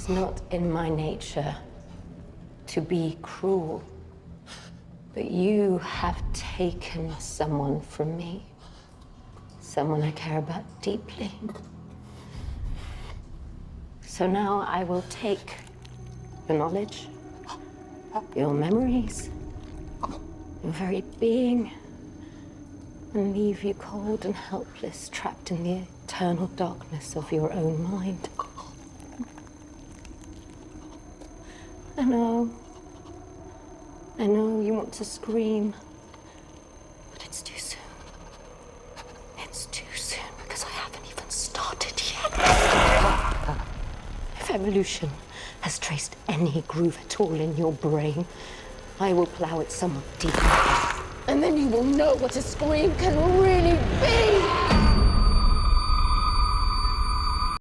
is not in my nature to be cruel. But you have taken someone from me. Someone I care about deeply. So now I will take your knowledge, your memories, your very being, and leave you cold and helpless, trapped in the eternal darkness of your own mind. I know you want to scream, but it's too soon. It's too soon because I haven't even started yet. If evolution has traced any groove at all in your brain, I will plow it somewhat deeper. And then you will know what a scream can really be.